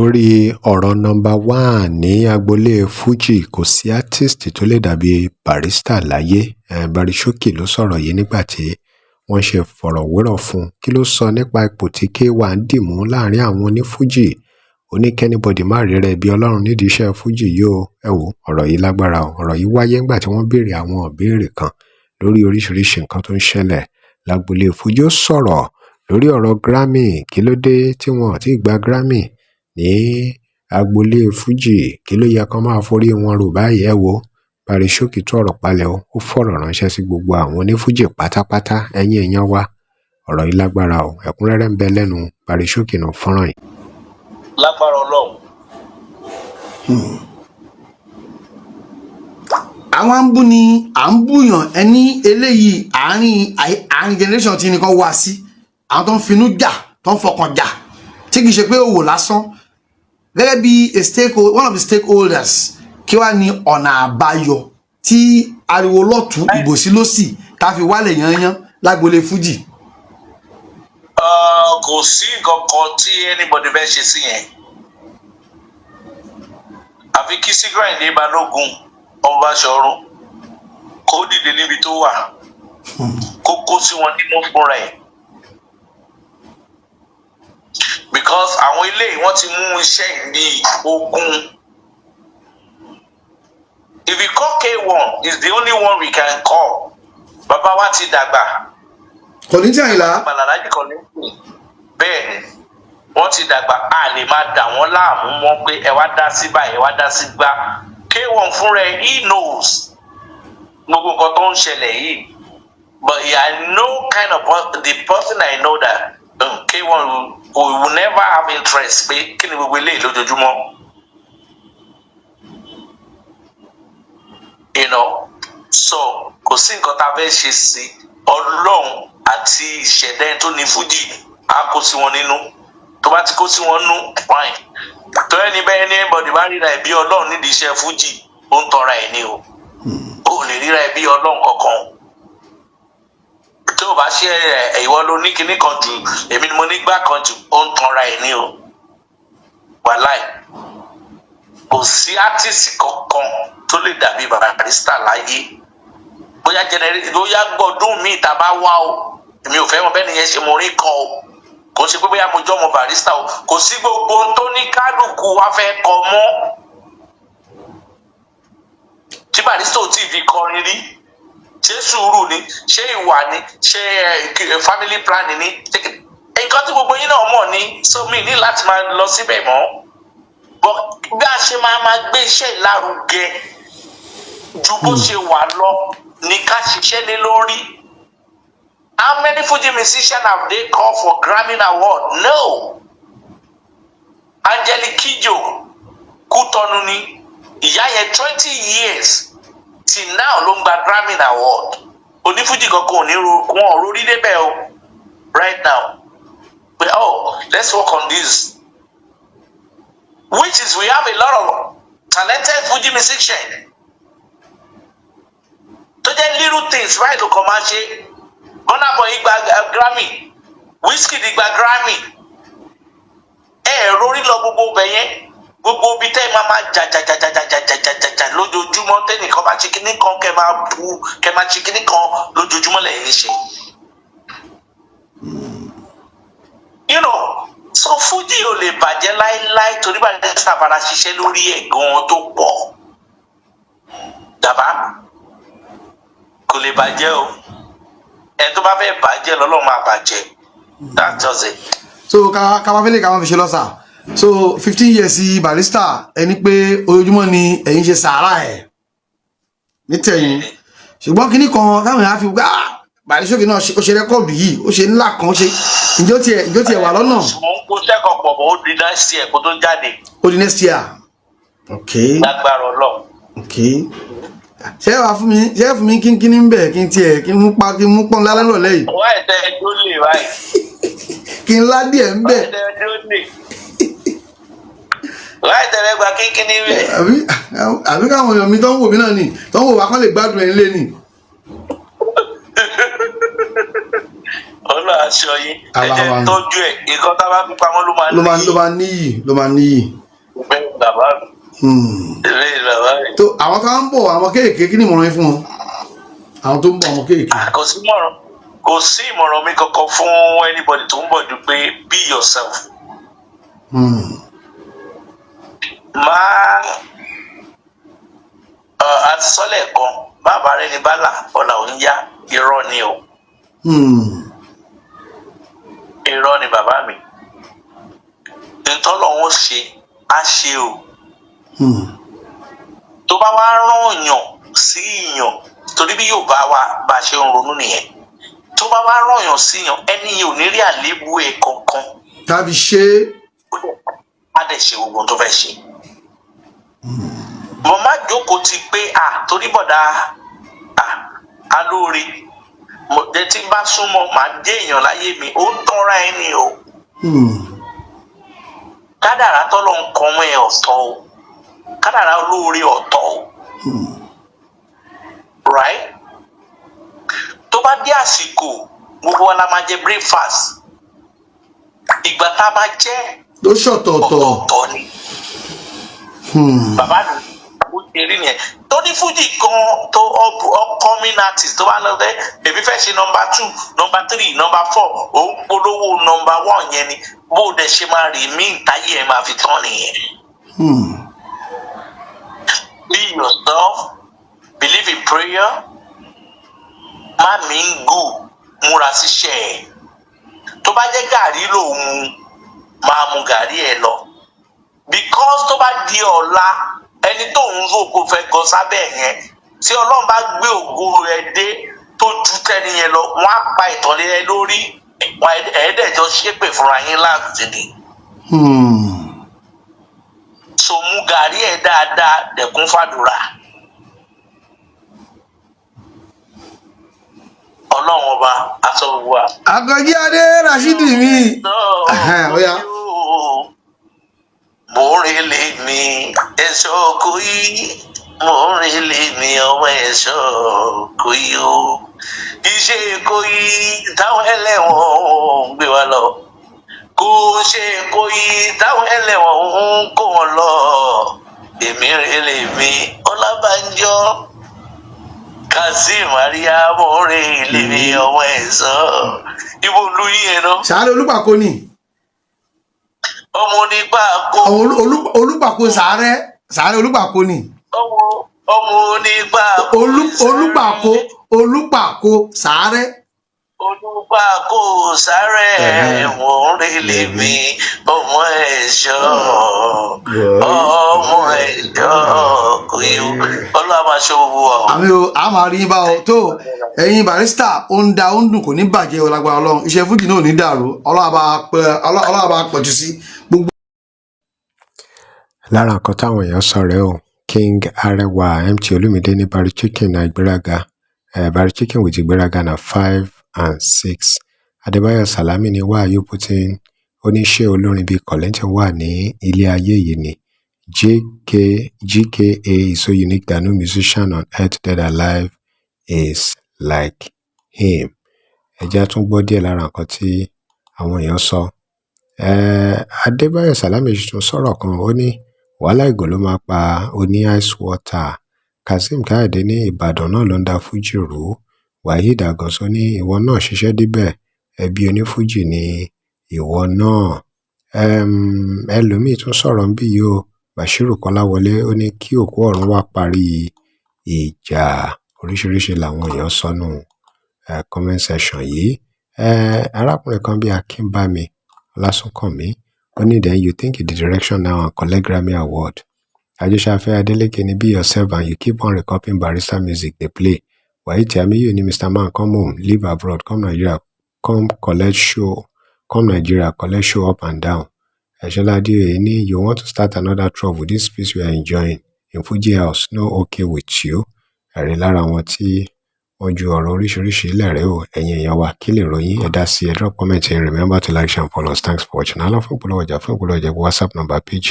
lórí ọ̀rọ̀ nọmba one ní agboolé fuji kò sí artist tó lè dàbí Barrister láyé. Barisókè ló sọ̀rọ̀ yìí nígbà tí wọ́n ṣe fọ̀rọ̀wérọ̀ fún un. Kí ló sọ nípa ipò tí K1 dì mú láàrin àwọn onífújì? Ó ní kẹ́nìbọ̀dì má rí rẹ̀ bí ọlọ́run nídìí iṣẹ́ fújì yìí o. Ẹ wò ọ̀rọ̀ yìí lágbára o. Ọ̀rọ̀ yìí wáyé nígbà tí wọ́n béèrè àwọn ìbéèrè kan lórí oríṣiríṣi nǹkan tó ń ṣẹlẹ̀ lágboolé fuji. Ó sọ̀rọ̀ lórí ọ̀rọ̀ Grammy. Kí ló dé tí wọn ò tí ì gba Grammy ní agboolé fuji? Kí ló yẹ kán máa forí wọn rò báyìí? Ẹ wo Barisókè tó ọ̀rọ̀ palẹ̀ o. Ó fọ̀rọ̀ ránṣẹ́ sí gbogbo àwọn onífújì pátápátá. Ẹ̀yin èèyàn wa ọ̀rọ̀ yìí lágbára o. Ẹ̀kúnrẹ́rẹ́ ń bẹ lẹ́nu Barisókè nù fọ́nrán yìí. Lágbára Ọlọ́run. Àwọn ń bú ni à ń búyàn ẹni eléyìí àárín generation tí nìkan wá sí àwọn tó ń finú jà tó ń fọkàn jà tí kì í ṣe pé òwò lásán gẹ́gẹ́ bí one of the stakeholders kí wàá ní ọ̀nà àbáyọ tí ariwo lọ́tún ìbòsí lọ́sì ká fi wálẹ̀ yanyan lágboolé fújì. Kò sí nǹkan kan tí anybody fẹ́ ṣe sí yẹn àfi kí Síkíràyìndé Balógun ọba Ṣọ̀run kó dìde níbi tó wà kó kó sí wọn nínú fúnra ẹ̀ because àwọn ilé wọn ti mú iṣẹ́ ní ogun. If you call K1 is the only one we can call. Bàbá wa ti dàgbà. Kò ní tí àyìnlá. Bàlàlájì kan ní kù. Bẹ́ẹ̀ ni wọ́n ti dàgbà a lè máa dà wọ́n láàmú mọ́ pé ẹ wá dá sí báyìí ẹ wá dá sí gbá. K1 fúnra ẹ̀ he knows gbogbo nǹkan tó ń ṣẹlẹ̀ yìí. But I know kind of the person I know that K1 will never have interest pé kí ni gbogbo eléyìí lójoojúmọ́. You know, so kò sí nǹkan tá a fẹ́ ṣe sí Ọlọ́run àti ìṣẹ̀dá ẹni tó ní fújì á kó sí wọn nínú tó bá ti kó sí wọn nú fine tó ẹni bẹ́ẹ̀ ní ẹ̀bọ̀dì bá ríra ẹ̀ bí Ọlọ́run nídìí iṣẹ́ fújì ó ń tọra ẹ̀ ní o ó lè ríra ẹ̀ bí Ọlọ́run kankan tó o bá ṣe ìwọ ló ní kinní kan jù èmi ni mo ní gbá kan jù ó ń tọra ẹ̀ ní o wàláì kò sí artist kankan tó lè dàbí Barrister láyé bóyá gbọdún míì tá a bá wá o èmi ò fẹ́ mọ̀ bẹ́ẹ̀ nìyẹn ṣe mo rí kan o kò sí pé bóyá mo jọ́ mọ Barrister o kò sí gbogbo ohun tó ní kálukú wá fẹ́ kọ mọ́ tí Barrister ò tí ì fi kọrin rí ṣé sùúrù ni ṣé ìwà ni ṣé family planning ni nǹkan tí gbogbo yín náà mọ̀ ni so mi ní láti máa lọ síbẹ̀ mọ́ bí a ṣe máa gbé iṣẹ́ ìlárugẹ ju bó ṣe wà lọ ní ká ṣiṣẹ́ lé lórí. How many Fuji musicians have they called for Grammy Award? No. Angelique Kidjo Kútọ́nù ni ìyá yẹn 20 years till now ló ń gba Grammy Award. Onífújì kankan ò ní wọn ò rórí débẹ̀ o right now. But let's work on this. Which is we have a lot of talented Fuji musicians. To jẹ́ little things right ló kàn máa ṣe. Burna Boy gba Grammy, Wizkid gba Grammy. Rórí lọ gbogbo bẹ̀ yẹn, gbogbo ibi tẹ́ ẹ máa jà lójoojúmọ́ tẹ́nìkan bá ṣe kíní kan kẹ́ máa bu kẹ́ máa ṣe kíní kan lójoojúmọ́ lẹ́yìn níṣe. You know, so Fuji ò lè bàjẹ́ láíláí torí Barrister fara ṣiṣẹ́ lórí ẹ̀ gan-an tó pọ̀. Dàbá kò lè bàjẹ́ o. Ẹni tó bá fẹ́ bàjẹ́ lọ́lọ́run máa bàjẹ́. That's just it. So káwáfẹ́lẹ́ káwá fi ṣe lọ́sà. So 15 years sí Barrister ẹni pé ojoojúmọ́ ni ẹ̀yin ṣe sàárà ẹ̀ nítẹ̀yìn. Ṣùgbọ́n kinní kan táwọn èèyàn á fi gbá Barisókè náà ó ṣe rẹ́kọ̀dù yìí ó ṣe ńlá kan ó ṣe ìjọ tiẹ̀ wà lọ́nà. Mo ń kó sẹ́kọ̀ọ́ pọ̀ bọ̀ ó di next year kó tó jáde. Ó di next year. Okay. Lágbára Ọlọ́run. Okay. Ṣé fún mi kíní ń bẹ̀ kí n tiẹ̀ kí n mú pọ́n lálẹ́ lọ lẹ́yìn. Wá ẹ̀tẹ́ ẹjọ́ lè báyìí. Kí n lá díẹ̀ ń bẹ̀. Wá ẹ̀tẹ́ ẹjọ́ lè. Wá ẹ̀tẹ́ ẹgbà kíní bẹ̀. Àbí káwọn èèyàn mi tó ń wò mí náà nì tó ń wò wá kán lè gbádùn ẹ̀ lé nì. Ọlọ́run aṣọ yín ẹ Àwa jẹ́ wa ń ni. tọ́jú ẹ̀ nǹkan tá a bá fi pamọ́ ló máa ló máa níyì ló máa níyì. bẹ́ẹ̀ bàbá mi bẹ́ẹ̀ bàbá mi. tó àwọn tó ń bọ̀ àwọn kéèké kí ni ìmọ̀ràn yín fún wọn àwọn tó ń bọ̀ àwọn kéèké. Kò sí ìmọ̀ràn mi kankan fún anybody tó ń bọ̀ ju pé be yourself. Àti sọ́lẹ̀ kan bàbá rẹ̀ ní bálà ọ̀là ò ń yá irọ́ ni o. Irọ́ ni bàbá mi. Ìtọ́lọ́wọ́ ṣe á ṣe o. Tó bá wá rán yàn sí yàn torí bí yóò bá wa bá ṣe ń ronú nìyẹn. Tó bá wá rán yàn sí yàn ẹni yìí ò ní rí àléébù ẹ̀ kankan. tàbí ṣe. Á dẹ̀ ṣe gbogbo ohun tó fẹ́ ṣe. Mo má jókòó ti pé torí bọ̀dá alóore mo jẹ́ tí n bá súnmọ́ màá dé èèyàn láyé mi ó ń tọ́ra ẹni o. Kádàrá tọ́lọ́ ń kọ́ mọ́ ẹ ọ̀tọ̀ o kádàrá olóore ọ̀tọ̀ o. Right? Tó bá dé àsìkò gbogbo wa la máa jẹ breakfast ìgbà tá a máa jẹ ló ṣọ̀tọ̀ọ̀tọ̀. ọ̀tọ̀ ni. Bàbá mi ó ṣe rí nìyẹn tó ní fújì kan tó upcoming artist tó bá lọ dé èmi fẹ́ ṣe number 2 number 3 number 4 òun polówó number 1 yẹn ni bó o dẹ̀ ṣe máa rí mí ìtayé ẹ̀ máa fi tán nìyẹn. Be yourself, believe in prayer, má mi ń gù múra síṣẹ́ ẹ̀ tó bá jẹ́ gàrí lòun máa mu gàrí ẹ̀ lọ because tó bá di ọ̀la ẹni tó ń rò kó fẹ́ gan sábẹ́ yẹn tí Ọlọ́run bá gbé ògo rẹ̀ dé tó ju tẹ́ni yẹn lọ wọ́n á pa ìtàn lé ẹ lórí ẹ̀ẹ́dẹ̀jọ́ ṣépè fúnra yín láti ni. So mu gàrí ẹ̀ dáadáa dẹ̀kun fàdúrà. Ọlọ́run ọba aṣọ gbogbo wa. Àkànjí Adé Rashidi mi. Oya. Mo rìn lè mi ẹ̀ṣọ́ kò yí mo rìn lè mi ọmọ ẹ̀ṣọ́ kò yí o. Iṣẹ́ kò yí táwọn ẹlẹ́wọ̀n ń gbé wa lọ. Kò ṣe kò yí táwọn ẹlẹ́wọ̀n ń kó wọn lọ. Èmi rìn lè mi Ọlábánjọ́. Kazeem Mariamo rìn lè mi ọmọ ẹ̀ṣọ́. Ibo lu yín ẹ̀ náà. Sàárè Olúpàkó ni. Ọmọ onígbàkó. Olúpàkó Sàárè Olúpàkó ni. Ọmọ onígbàkó. Olúpàkó Sàárè. Olúpàkó Sàárè wọ́n rí lè mi ọmọ ẹ̀ṣọ́ kò yíw Ọlọ́run máa ṣe gbogbo wa. Àmì o a máa rí bá ọ tó ẹ̀yin Barrister ó ń da ó ń dùn kò ní bàjẹ́ ọlágbára Ọlọ́run iṣẹ́ fújì náà ò ní dàrú Ọlọ́run bá pẹ̀jù sí gbogbo. lára nǹkan táwọn èèyàn sọ rèé o King Arẹwà MT Olúmídé ní Barry Chicken na ìgbéraga Barry Chicken with ìgbéraga na 5 and 6 Adébáyọ̀ Sàlámì ní why you putting oníṣẹ́ olórin bíi Kollington wà ní ilé ayé yìí ni GKA is so unique that no musician on earth dead alive is like him. Ẹjẹ́ tún gbọ́ díẹ̀ lára nǹkan tí àwọn èèyàn sọ. Adébáyọ̀ Sàlámì tún sọ̀rọ̀ kan ó ní wàhálà ìgò ló máa pa oní ice water. Kazeem Káyọ̀dé ní Ìbàdàn náà ló ń da fújì rú. Waheed Àgànṣó ní ìwọ náà ṣiṣẹ́ débẹ̀ ẹbí onífújì ní ìwọ náà. Ẹlòmíì tún sọ̀rọ̀ ń bí yìí o Bashiru Kọ́láwọlé ó ní kí òkú ọ̀run wá parí ìjà oríṣiríṣi làwọn èèyàn sọnù comment section yìí. Arákùnrin kan bíi Akínbámi Ọlásùnkànmí ó ní then you think in the direction now and collect Grammy Award. Ajíṣafẹ́ Adélékè ní be yourself and you keep on recording Barrister music dey play. Wàyí Tìámíyù ní Mr. Man come home live abroad come Nigeria come Nigeria collect show up and down. Ẹ̀ṣọ́lá Adéoyè ní you want to start another trouble with this peace we are enjoying in Fuji House no okay with you. Ẹ̀rí lára wọn tí wọ́n ju ọ̀rọ̀ oríṣiríṣi lẹ́rẹ̀ẹ́ o ẹ̀yin èèyàn wa kí lè ròyìn ẹ̀dá sí ẹ drop comment and remember to like share and follow us. Thanks for watching. Àlọ́ fún ìpolówó ọjà WhatsApp number PG.